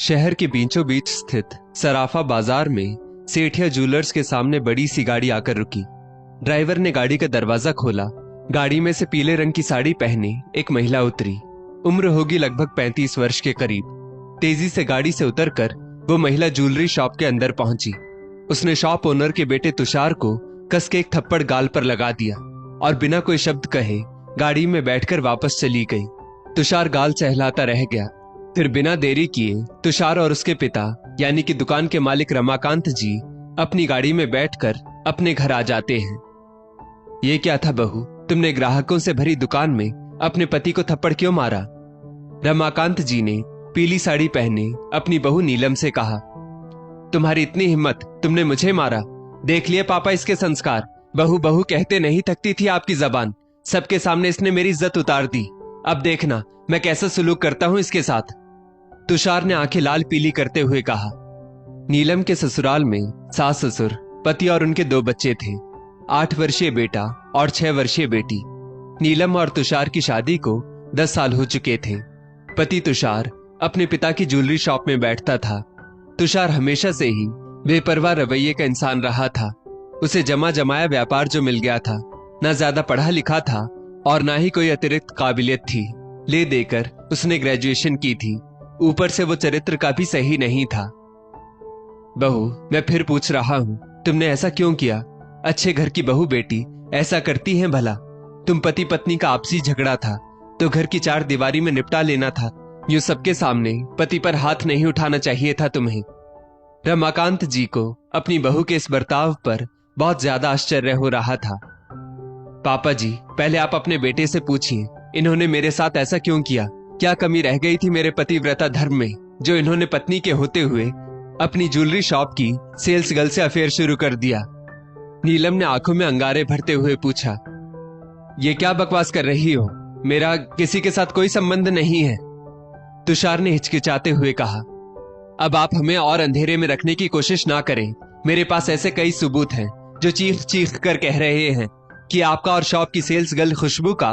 शहर के बीचों बीच स्थित सराफा बाजार में सेठिया ज्वेलर्स के सामने बड़ी सी गाड़ी आकर रुकी। ड्राइवर ने गाड़ी का दरवाजा खोला। गाड़ी में से पीले रंग की साड़ी पहने एक महिला उतरी। उम्र होगी लगभग 35 वर्ष के करीब। तेजी से गाड़ी से उतरकर वो महिला ज्वेलरी शॉप के अंदर पहुंची। उसने शॉप ओनर के बेटे तुषार को कस के एक थप्पड़ गाल पर लगा दिया और बिना कोई शब्द कहे गाड़ी में बैठकर वापस चली गई। तुषार गाल सहलाता रह गया। फिर बिना देरी किए तुषार और उसके पिता यानी कि दुकान के मालिक रमाकांत जी अपनी गाड़ी में बैठकर अपने घर आ जाते हैं। ये क्या था बहू, तुमने ग्राहकों से भरी दुकान में अपने पति को थप्पड़ क्यों मारा? रमाकांत जी ने पीली साड़ी पहने अपनी बहू नीलम से कहा। तुम्हारी इतनी हिम्मत, तुमने मुझे मारा? देख लिए पापा इसके संस्कार। बहू बहू कहते नहीं थकती थी आपकी जबान। सबके सामने इसने मेरी इज्जत उतार दी। अब देखना मैं कैसा सुलूक करता हूं इसके साथ। तुषार ने आंखें लाल पीली करते हुए कहा। नीलम के ससुराल में सास ससुर, पति और उनके 2 बच्चे थे, 8 वर्षीय बेटा और 6 वर्षीय बेटी। नीलम और तुषार की शादी को 10 साल हो चुके थे। पति तुषार अपने पिता की ज्वेलरी शॉप में बैठता था। तुषार हमेशा से ही बेपरवाह रवैये का इंसान रहा था। उसे जमा जमाया व्यापार जो मिल गया था, न ज्यादा पढ़ा लिखा था और ना ही कोई अतिरिक्त काबिलियत थी। ले देकर उसने ग्रेजुएशन की थी। ऊपर से वो चरित्र का भी सही नहीं था। बहू, मैं फिर पूछ रहा हूं, तुमने ऐसा क्यों किया? अच्छे घर की बहू बेटी ऐसा करती हैं भला? तुम पति पत्नी का आपसी झगड़ा था तो घर की 4 दीवारी में निपटा लेना था। यूं सबके सामने पति पर हाथ नहीं उठाना चाहिए था तुम्हें। रमाकांत जी को अपनी बहू के इस बर्ताव पर बहुत ज्यादा आश्चर्य हो रहा था। पापा जी, पहले आप अपने बेटे से पूछिए, इन्होंने मेरे साथ ऐसा क्यों किया? क्या कमी रह गई थी मेरे पतिव्रता धर्म में जो इन्होंने पत्नी के होते हुए अपनी ज्वेलरी शॉप की सेल्स गर्ल से अफेयर शुरू कर दिया? नीलम ने आंखों में अंगारे भरते हुए पूछा। ये क्या बकवास कर रही हो? मेरा किसी के साथ कोई संबंध नहीं है। तुषार ने हिचकिचाते हुए कहा। अब आप हमें और अंधेरे में रखने की कोशिश ना करें। मेरे पास ऐसे कई सबूत हैं जो चीख चीख कर कह रहे हैं कि आपका और शॉप की सेल्स गर्ल खुशबू का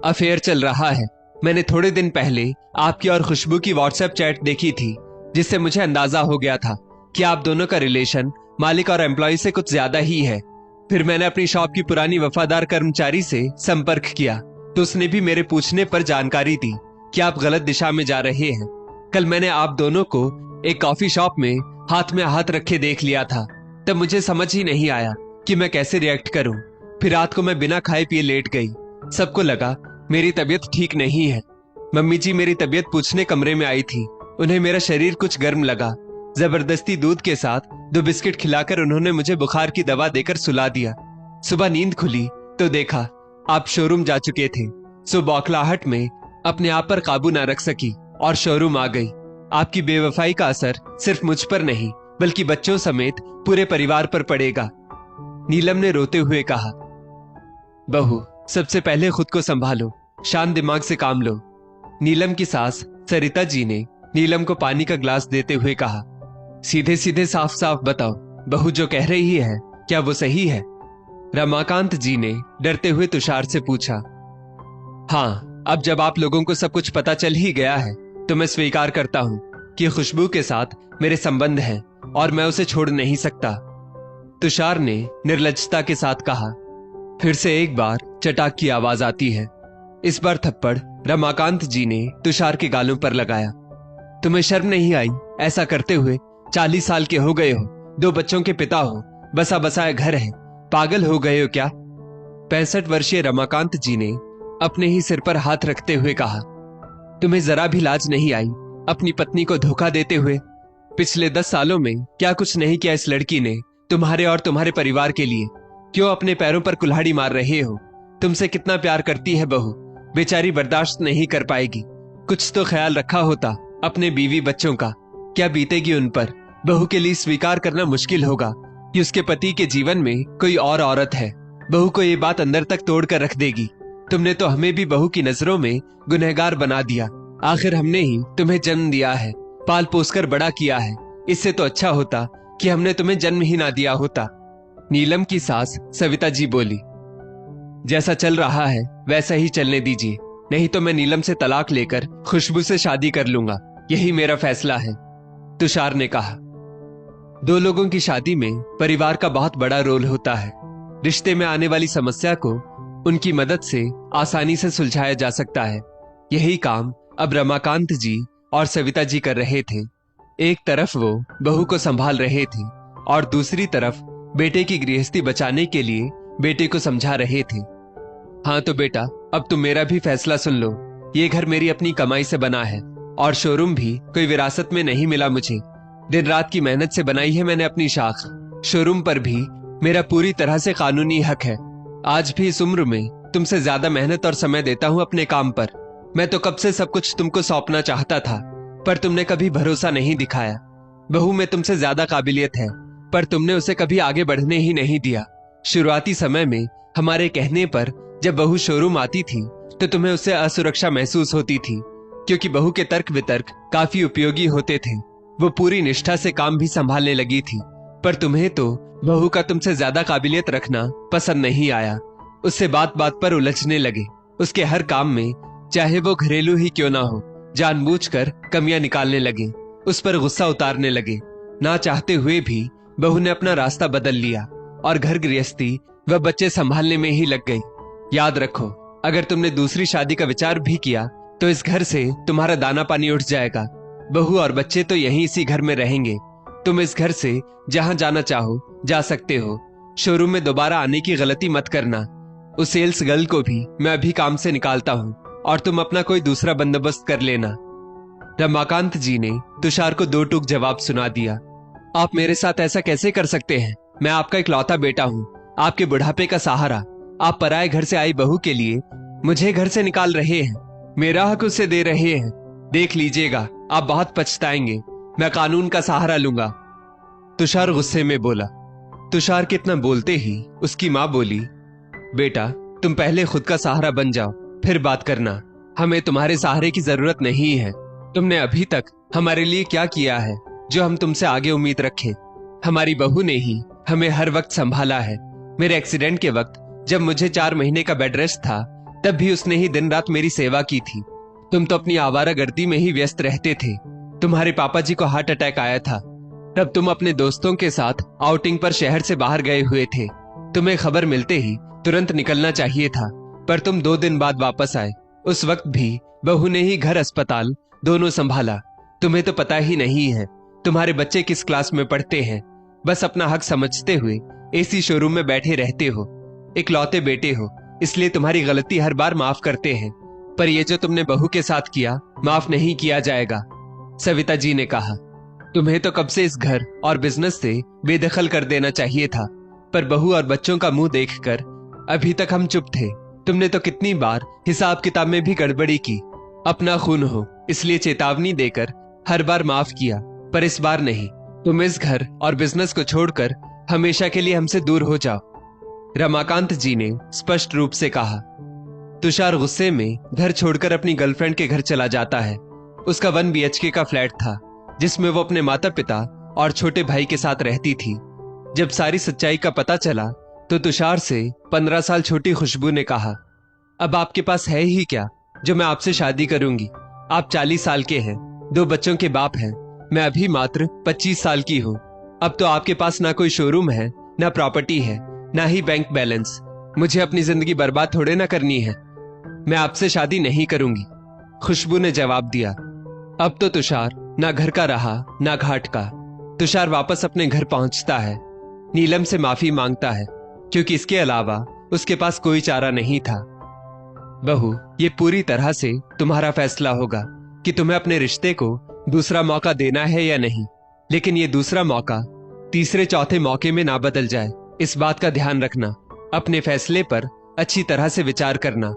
अफेयर चल रहा है। मैंने थोड़े दिन पहले आपकी और खुशबू की व्हाट्सएप चैट देखी थी, जिससे मुझे अंदाजा हो गया था कि आप दोनों का रिलेशन मालिक और एम्प्लॉय से कुछ ज्यादा ही है। फिर मैंने अपनी शॉप की पुरानी वफादार कर्मचारी से संपर्क किया तो उसने भी मेरे पूछने पर जानकारी दी कि आप गलत दिशा में जा रहे हैं। कल मैंने आप दोनों को एक कॉफी शॉप में हाथ रखे देख लिया था। तब मुझे समझ ही नहीं आया कि मैं कैसे रिएक्ट करूं। फिर रात को मैं बिना खाए पिए लेट गई। सबको लगा मेरी तबीयत ठीक नहीं है। मम्मी जी मेरी तबीयत पूछने कमरे में आई थी। उन्हें मेरा शरीर कुछ गर्म लगा। जबरदस्ती दूध के साथ 2 बिस्किट खिलाकर उन्होंने मुझे बुखार की दवा देकर सुला दिया। सुबह नींद खुली तो देखा आप शोरूम जा चुके थे। सो बौखलाहट में अपने आप पर काबू ना रख सकी और शोरूम आ गई। आपकी बेवफाई का असर सिर्फ मुझ पर नहीं बल्कि बच्चों समेत पूरे परिवार पर पड़ेगा। नीलम ने रोते हुए कहा। बहू, सबसे पहले खुद को संभालो, शांत दिमाग से काम लो। नीलम की सास सरिता जी ने नीलम को पानी का ग्लास देते हुए कहा। सीधे सीधे साफ साफ बताओ, बहू जो कह रही है क्या वो सही है? रमाकांत जी ने डरते हुए तुषार से पूछा। हाँ, अब जब आप लोगों को सब कुछ पता चल ही गया है तो मैं स्वीकार करता हूं कि खुशबू के साथ मेरे संबंध हैं और मैं उसे छोड़ नहीं सकता, तुषार ने निर्लज्जता के साथ कहा। फिर से एक बार चटाक की आवाज आती है। इस बार थप्पड़ रमाकांत जी ने तुषार के गालों पर लगाया। तुम्हें शर्म नहीं आई ऐसा करते हुए? 40 साल के हो गए हो, 2 बच्चों के पिता हो, बसा बसाया घर है, पागल हो गए हो क्या? 65 वर्षीय रमाकांत जी ने अपने ही सिर पर हाथ रखते हुए कहा। तुम्हें जरा भी लाज नहीं आई अपनी पत्नी को धोखा देते हुए? पिछले 10 सालों में क्या कुछ नहीं किया इस लड़की ने तुम्हारे और तुम्हारे परिवार के लिए? क्यों अपने पैरों पर कुल्हाड़ी मार रहे हो? तुमसे कितना प्यार करती है बहू, बेचारी बर्दाश्त नहीं कर पाएगी। कुछ तो ख्याल रखा होता अपने बीवी बच्चों का। क्या बीतेगी उन पर? बहू के लिए स्वीकार करना मुश्किल होगा कि उसके पति के जीवन में कोई और औरत है। बहू को ये बात अंदर तक तोड़ कर रख देगी। तुमने तो हमें भी बहू की नजरों में गुनहगार बना दिया। आखिर हमने ही तुम्हें जन्म दिया है, पाल पोस कर बड़ा किया है। इससे तो अच्छा होता कि हमने तुम्हें जन्म ही ना दिया होता। नीलम की सास सविता जी बोली। जैसा चल रहा है वैसा ही चलने दीजिए, नहीं तो मैं नीलम से तलाक लेकर खुशबू से शादी कर लूंगा। यही मेरा फैसला है। तुषार ने कहा। दो लोगों की शादी में परिवार का बहुत बड़ा रोल होता है। रिश्ते में आने वाली समस्या को उनकी मदद से आसानी से सुलझाया जा सकता है। यही काम अब रमाकांत जी और सविता जी कर रहे थे। एक तरफ वो बहू को संभाल रहे थे और दूसरी तरफ बेटे की गृहस्थी बचाने के लिए बेटे को समझा रहे थे। हाँ तो बेटा, अब तुम मेरा भी फैसला सुन लो। ये घर मेरी अपनी कमाई से बना है और शोरूम भी कोई विरासत में नहीं मिला मुझे। दिन रात की मेहनत से बनाई है मैंने अपनी शाख। शोरूम पर भी मेरा पूरी तरह से कानूनी हक है। आज भी इस उम्र में तुमसे ज्यादा मेहनत और समय देता हूँ अपने काम पर। मैं तो कब से सब कुछ तुमको सौंपना चाहता था, पर तुमने कभी भरोसा नहीं दिखाया। बहू में तुमसे ज्यादा काबिलियत है, पर तुमने उसे कभी आगे बढ़ने ही नहीं दिया। शुरुआती समय में हमारे कहने पर जब बहू शोरूम आती थी तो तुम्हें उससे असुरक्षा महसूस होती थी, क्योंकि बहू के तर्क वितर्क काफी उपयोगी होते थे। वो पूरी निष्ठा से काम भी संभालने लगी थी, पर तुम्हें तो बहू का तुमसे ज्यादा काबिलियत रखना पसंद नहीं आया। उससे बात बात पर उलझने लगे। उसके हर काम में, चाहे वो घरेलू ही क्यों ना हो, जानबूझकर कमियां निकालने लगे। उस पर गुस्सा उतारने लगे। ना चाहते हुए भी बहू ने अपना रास्ता बदल लिया और घर गृहस्थी व बच्चे संभालने में ही लग गई। याद रखो, अगर तुमने दूसरी शादी का विचार भी किया तो इस घर से तुम्हारा दाना पानी उठ जाएगा। बहू और बच्चे तो यहीं इसी घर में रहेंगे। तुम इस घर से जहां जाना चाहो जा सकते हो। शोरूम में दोबारा आने की गलती मत करना। उस सेल्स गर्ल को भी मैं अभी काम से निकालता हूँ और तुम अपना कोई दूसरा बंदोबस्त कर लेना। रमाकांत जी ने तुषार को दो टूक जवाब सुना दिया। आप मेरे साथ ऐसा कैसे कर सकते हैं? मैं आपका इकलौता बेटा हूँ, आपके बुढ़ापे का सहारा। आप पराये घर से आई बहू के लिए मुझे घर से निकाल रहे हैं, मेरा हक उसे दे रहे हैं। देख लीजिएगा, आप बहुत पछताएंगे। मैं कानून का सहारा लूंगा। तुषार गुस्से में बोला। तुषार के इतना बोलते ही उसकी माँ बोली, बेटा तुम पहले खुद का सहारा बन जाओ, फिर बात करना। हमें तुम्हारे सहारे की जरूरत नहीं है। तुमने अभी तक हमारे लिए क्या किया है जो हम तुमसे आगे उम्मीद रखें? हमारी बहू ने ही हमें हर वक्त संभाला है। मेरे एक्सीडेंट के वक्त जब मुझे 4 महीने का बेड रेस्ट था, तब भी उसने ही दिन रात मेरी सेवा की थी। तुम तो अपनी आवारागर्दी में ही व्यस्त रहते थे। तुम्हारे पापा जी को हार्ट अटैक आया था, तब तुम अपने दोस्तों के साथ आउटिंग पर शहर से बाहर गए हुए थे। तुम्हें खबर मिलते ही तुरंत निकलना चाहिए था, पर तुम 2 दिन बाद वापस आए। उस वक्त भी बहू ने ही घर अस्पताल दोनों संभाला। तुम्हें तो पता ही नहीं है तुम्हारे बच्चे किस क्लास में पढ़ते हैं। बस अपना हक समझते हुए एसी शोरूम में बैठे रहते हो। इकलौते बेटे हो, इसलिए तुम्हारी गलती हर बार माफ करते हैं, पर यह जो तुमने बहू के साथ किया माफ नहीं किया जाएगा। सविता जी ने कहा, तुम्हें तो कब से इस घर और बिजनेस से बेदखल कर देना चाहिए था, पर बहू और बच्चों का मुंह देखकर अभी तक हम चुप थे। तुमने तो कितनी बार हिसाब किताब में भी गड़बड़ी की। अपना खून हो इसलिए चेतावनी देकर हर बार माफ किया, पर इस बार नहीं। तुम इस घर और बिजनेस को छोड़कर हमेशा के लिए हमसे दूर हो जाओ। रमाकांत जी ने स्पष्ट रूप से कहा। तुषार गुस्से में घर छोड़कर अपनी गर्लफ्रेंड के घर चला जाता है। उसका 1 BHK का फ्लैट था, जिसमें वो अपने माता पिता और छोटे भाई के साथ रहती थी। जब सारी सच्चाई का पता चला तो तुषार से 15 साल छोटी खुशबू ने कहा, अब आपके पास है ही क्या जो मैं आपसे शादी करूंगी? आप 40 साल के हैं, 2 बच्चों के बाप हैं। मैं अभी मात्र 25 साल की हूँ। अब तो आपके पास ना कोई शोरूम है, ना प्रॉपर्टी है, ना ही बैंक बैलेंस। मुझे अपनी जिंदगी बर्बाद थोड़े ना करनी है। मैं आपसे शादी नहीं करूंगी, खुशबू ने जवाब दिया। अब तो तुषार ना घर का रहा ना घाट का। तुषार वापस अपने घर पहुंचता है। नीलम से माफी मांगता है, क्योंकि इसके अलावा उसके पास कोई चारा नहीं था। बहू, ये पूरी तरह से तुम्हारा फैसला होगा कि तुम्हें अपने रिश्ते को दूसरा मौका देना है या नहीं, लेकिन ये दूसरा मौका तीसरे चौथे मौके में ना बदल जाए। इस बात का ध्यान रखना। अपने फैसले पर अच्छी तरह से विचार करना।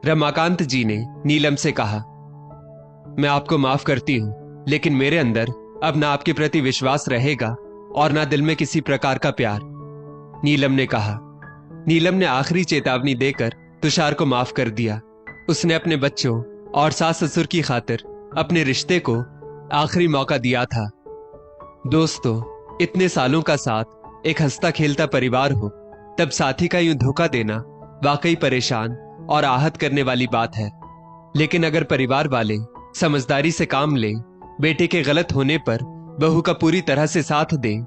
रमाकांत जी ने नीलम से कहा, मैं आपको माफ करती हूं, लेकिन मेरे अंदर अब ना आपके प्रति विश्वास रहेगा और ना दिल में किसी प्रकार का प्यार। नीलम ने कहा। नीलम ने आखिरी चेतावनी देकर तुषार को माफ कर दिया। उसने अपने बच्चों और सास ससुर की खातिर अपने रिश्ते को आखिरी मौका दिया था। दोस्तों, इतने सालों का साथ एक हंसता खेलता परिवार हो, तब साथी का यूं धोखा देना वाकई परेशान और आहत करने वाली बात है। लेकिन अगर परिवार वाले समझदारी से काम लें, बेटे के गलत होने पर बहू का पूरी तरह से साथ दें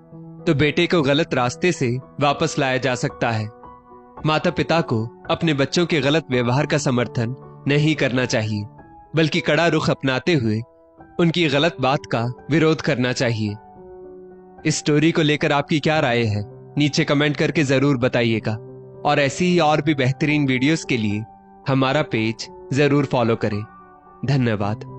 तो बेटे को गलत रास्ते से वापस लाया जा सकता है। माता पिता को अपने बच्चों के गलत व्यवहार का समर्थन नहीं करना चाहिए, बल्कि कड़ा रुख अपनाते हुए उनकी गलत बात का विरोध करना चाहिए। इस स्टोरी को लेकर आपकी क्या राय है, नीचे कमेंट करके जरूर बताइएगा। और ऐसी ही और भी बेहतरीन वीडियोस के लिए हमारा पेज जरूर फॉलो करें। धन्यवाद।